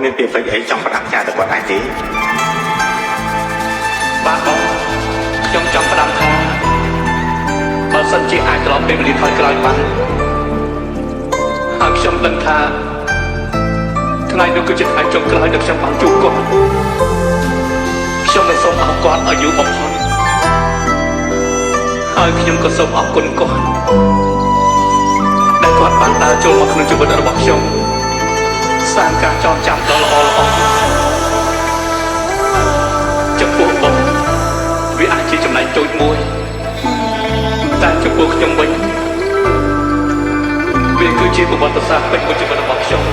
មានពីអ្វីអីចង់ផ្ដាំផ្ញើទៅគាត់ដែរទេបាទបងខ្ញុំចង់ផ្ដាំថាបើសិនជាអាចត្រឡប់ពេលវេលាថយក្រោយបានហើយខ្ញុំដឹងថាថ្ងៃនោះគឺជាថ្ងៃចុងក្រោយដែលខ្ញុំបានជួបគាត់ខ្ញុំនឹងសូមអរគាត់ឲ្យយូរបំផុតហើយខ្ញុំក៏សូមអរគុណគាត់ដែលគាត់បានដើរចូលមកក្នុងជីវិតរបស់ខ្ញុំសាងការចងចាំដ៏ល្អចំពោះបងវាអាចជាចំណែកតូចមួយតែចំពោះខ្ញុំវិញវាគឺជាប្រវត្តិសាស្ត្រពេញមួយជីវិតរបស់ខ្ញុំ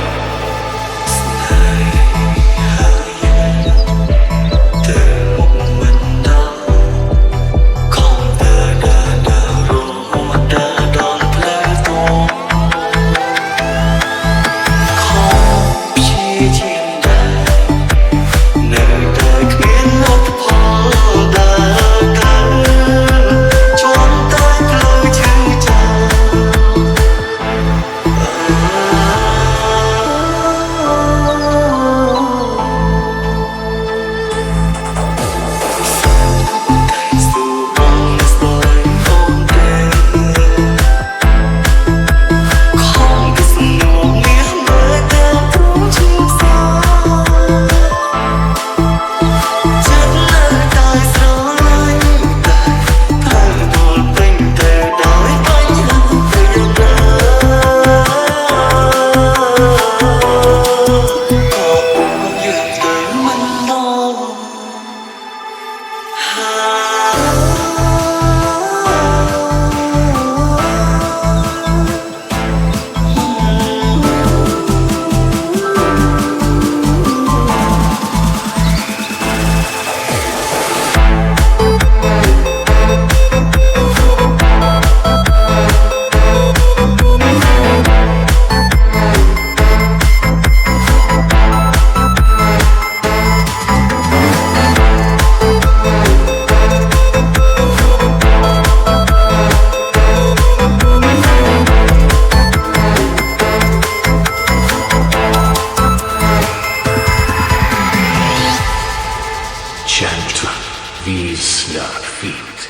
These snug feet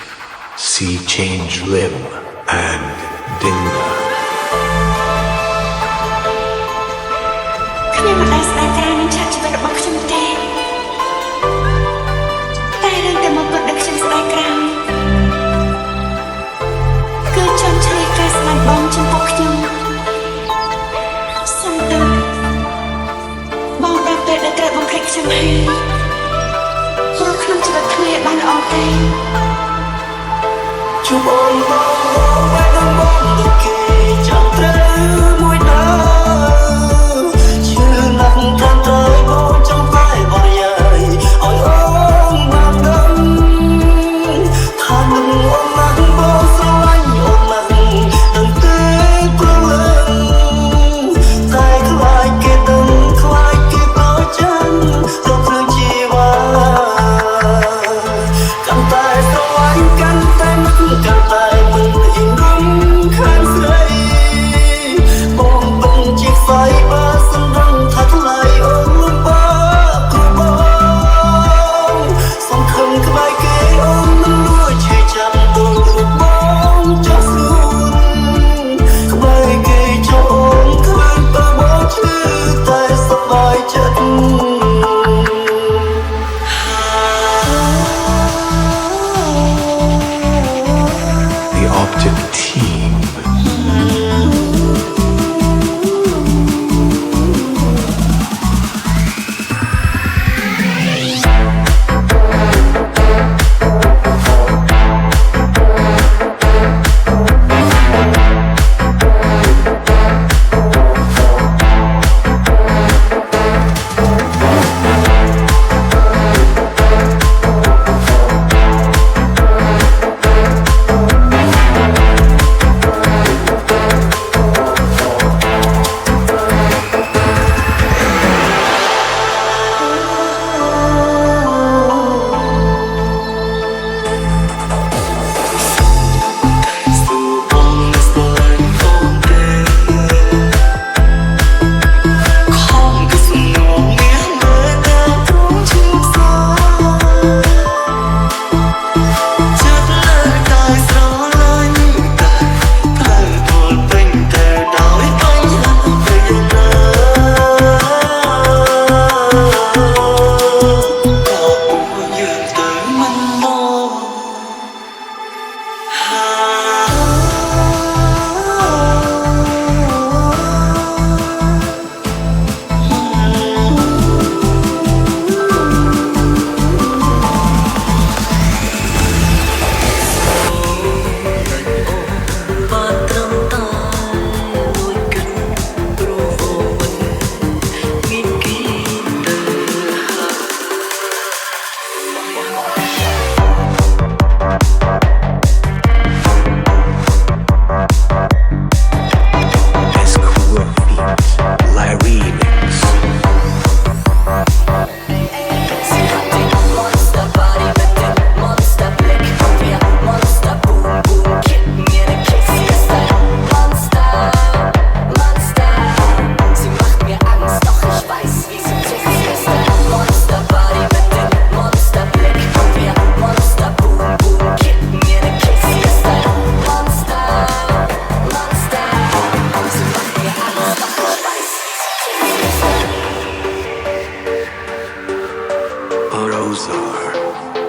see change limb and dinner. ខ្ញុំមិនដែលស្ដាយក្រៅនឹងឆាកជីវិតរបស់ខ្ញុំទេតែរឿងតែមកគាត់ដឹកខ្ញុំស្ដាយក្រៅគឺចង់ឆ្លៀតការស្ដាយបងចំពោះខ្ញុំសុំទោសបងដល់ពេលដែលត្រូវបំភ្លេចខ្ញុំហើយព្រោះក្នុងជីវិតគ្នាបានល្អទេជួបអូនបងបែរដំបងដូចគេចង់ត្រូវមួយដើជឿណាស់ថាត្រូវបងចង់តែបរិយាយឲ្យអូនបានដឹងថានឹងអូនណាស់បងស្រឡាញ់អូនណាស់ដឹងទេព្រលឹងតែខ្លាចគេដឹងខ្លាចគេបោចាំទៅព្រឹងជីវ៉ាកាន់តែស្រឡាញ់កាន់តែមិនកាន់តែមិនហ៊ាន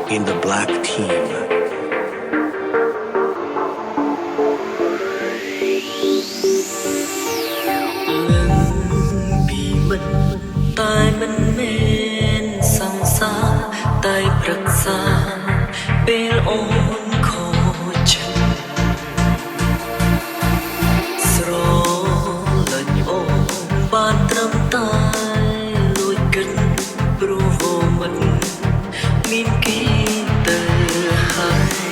in the black team. តែមិនមែនសង្សារតែប្រឹក្សាពេលអូនខូចចិត្តស្រលាញ់អូនបានត្រឹមតែលួចគិតព្រោះមិនមានគេទៅហើយ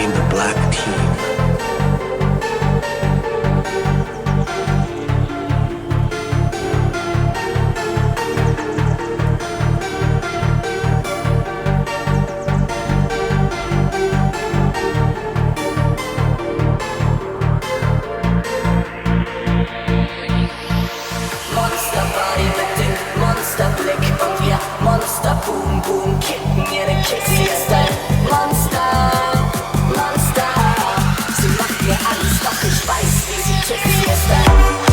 in the black team. Monster body lifting, monster blick und ja, Monster boom boom, kick mir den Kick, sie ist ein Monster, Monster. Sie macht mir alles, doch ich weiß, wie sie tickt, sie ist ein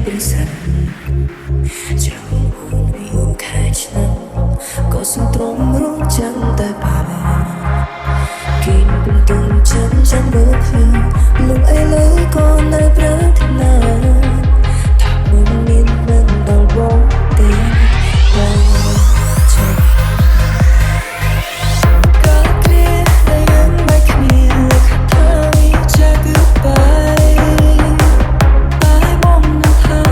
เป็นสันจะอุ่นอยู่แค่ฉันก็สุดตรงรู้จังแต่ป่ากินเป็นตุ่มฉันรู้เพื่อลุงไอ้เลยก็ในประเทศนาถ้ามึงมินมันต้องบอกเต็มใจก็เคลียร์แต่ยังไม่เคลียร์เธอวิจารณ์ goodbye ตายมองน้ำตา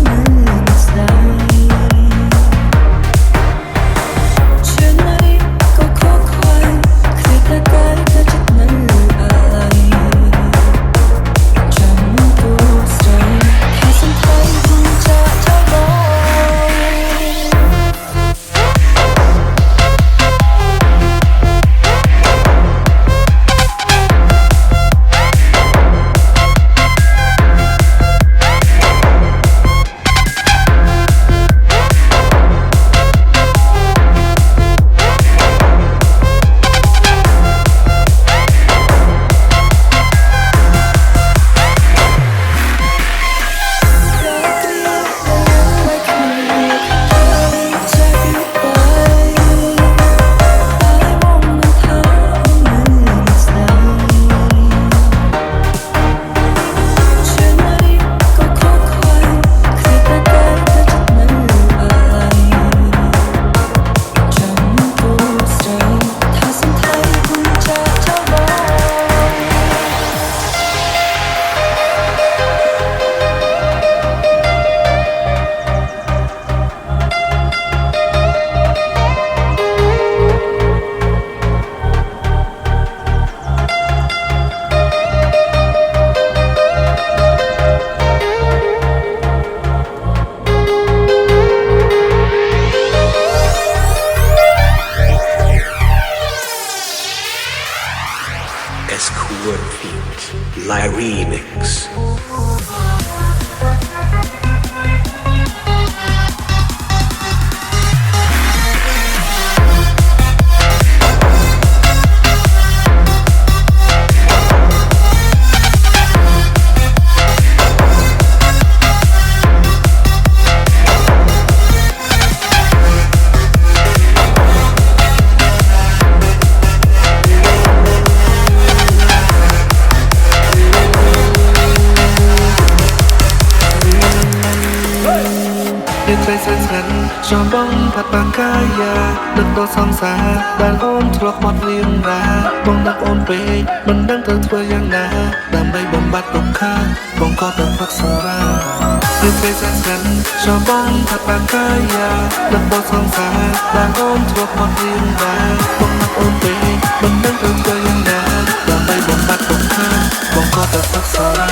มันใสฉันไม่ก็ขอคอยคือแต่ใกล้เธอจะมันอะไรจำตัวใส่ให้สัมผัสคุณจะเท่าไร Escort Feet Lyremix.ใจเส้นฉันชอบบ้องผัดปากกายาดึกตัวสองสาบ้านโอนทรวกหมดเรียงราบ้องดักโอนเปมันดังเธอทั่วยังนาดำใบบำบัดตกข้างบ้องก็เติมพักสาราใจเส้นฉันชอบบ้องผัดปากกายาดึกตัวสองสาบ้านโอนทรวกหมดเรียงราบ้องดักโอนเปมันดังเธอทั่วยังนาดำใบบำบัดตกข้างบ้องก็เติมพักสารา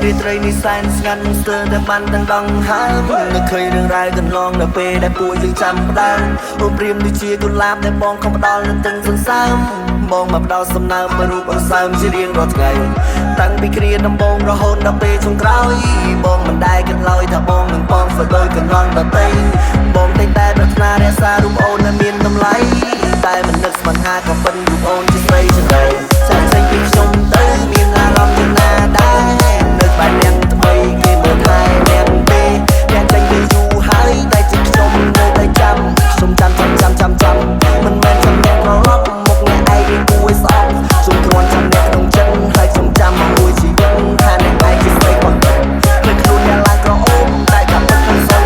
រាត្រីនេះសែនស្ងាត់ស្ទើរតែបានទាំងដងហើមនៅឃើញរឿងរ៉ាវកន្លងដល់ពេលដែលពួកយើងចាំផ្ដើមអូនព្រាមដូចជាកុលាបដែលបងខំផ្ដល់នឹងទាំងសន្សើមបងមកផ្ដល់សំណើមមករូបអង្សើមជារៀងរាល់ថ្ងៃតាំងពីគ្រាដំបូងរហូតដល់ពេលចុងក្រោយបងមិនដែលគិតឡើយថាបងនឹងបងធ្វើដោយកន្លងដទៃបងតែងតែប្រាថ្នារក្សារូបអូនឲ្យមានតម្លៃតែមិននឹកស្មានថាក៏ប៉ុនរូបអូនជាស្រីចង្រៃចាក់ចេញពីខ្ញុំទៅមានអារម្មណ៍យ៉ាងណាដែរនៅបែបយ៉ាងថ្មីគេមើលថែអ្នកទេអ្នកចេញទៅយូរហើយតែជាខ្ញុំនៅតែចាំខ្ញុំចាំមិនមែនចាំអ្នកត្រឡប់មកអ្នកឯងវាគួរឲ្យស្អប់ខ្ញុំគ្រាន់ចាំអ្នកក្នុងចិត្តហើយខ្ញុំចាំមកមួយជីវិតថាអ្នកឯងជាស្រីគាត់តែខ្លួនអ្នកឡើងក្រអូបតែកាប់ទឹកមិនសូវ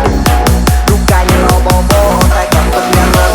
រូបកាយអ្នកល្អបបតែកាប់ទឹកអ្នកឡើង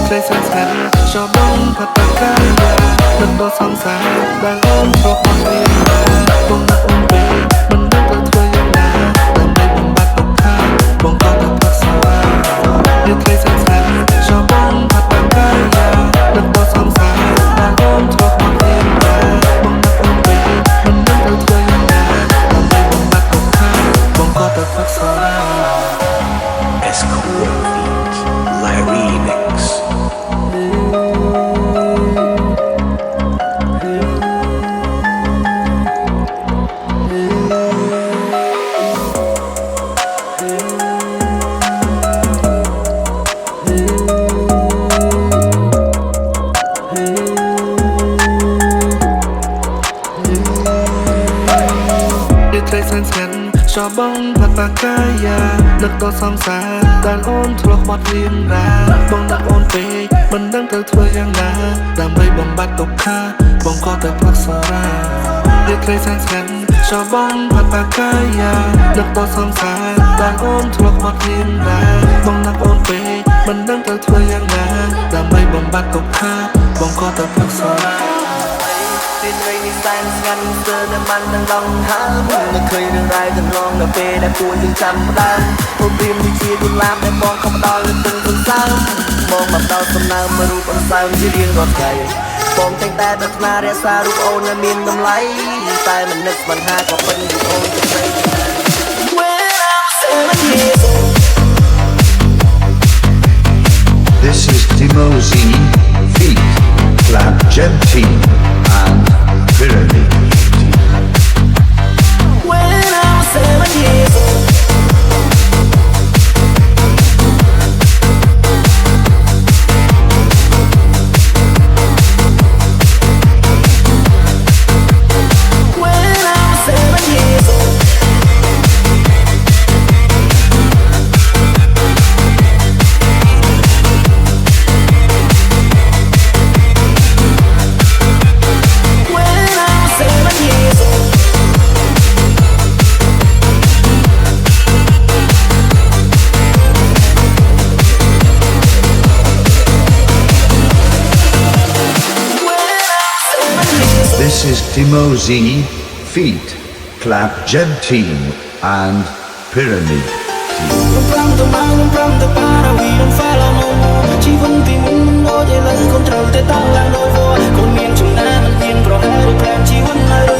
ត្រីសាស្ត្រចោបងផាត់កាយានឹងដល់សង្សារដែលអូនធ្លាប់មករៀនណាបងនឹកអូនពេកមិនដឹងទៅធ្វើយ៉ាងណាដើម្បីបំបត្តិទុក្ខបងក៏ទៅផឹកស្វានេះត្រីសាស្ត្រចោបងផាត់កាយានឹងដល់សង្សារដែលអូនធ្លាប់មករៀនណាបងនឹកអូនពេកមិនដឹងទៅធ្វើយ៉ាងណាដើម្បីបំបត្តិទុក្ខបងក៏ទៅផឹកស្វា Escort Feet. Lyrenix.ត្រីសាស្ត្រចោបងផាត់បាកាយានឹកដល់សង្សារដែលអូនធ្លាប់បាត់រៀនណាបងនឹកអូនពេកមិនដឹងទៅធ្វើយ៉ាងណាដើម្បីបំបត្តិទុក្ខបងក៏ទៅផឹកស្រានេះត្រីសាស្ត្រចោបងផាត់បាកាយានឹកដល់សង្សារដែលអូនធ្លាប់បាត់រៀនណាបងនឹកអូនពេកមិនដឹងទៅធ្វើយ៉ាងណាដើម្បីបំបត្តិទុក្ខបងក៏ទៅផឹកស្រាពេលនៃនេះសែនស្ងាត់ស្ទើរតែមិនដឹងឡងហើមនឹកឃើញរឿងរ៉ាវទាំងឡងនៅពេលដែលពួយយើងចាំផ្ដើមអូនព្រៀមនេះជាគុណឡាបដែលបងខំផ្ដល់លើទឹកសន្សើមបងមកដល់សំណើមមករូបអន្សើមជារៀងរាល់ថ្ងៃបងតែងតែប្រាថ្នារក្សារូបអូនឲ្យមានតម្លៃតែមិននឹកមិនហាក៏ពេញរូបអូនទៅស្អី When I'm 7 years old This is Timo Z, Feet, Clap Gem Team, and Pyramid Team. When I was 7 years old When I was 7 years old When I was 7 years old This is Timo Z, Feet, Clap Gem Team, and Pyramid Team. From the mountain, from the para, we don't follow no more. Chỉ vẫn vì muốn nói để lấy con trâu để tăng lang đôi vô. Con miền trung nam, miền pro hai, plan chỉ vẫn là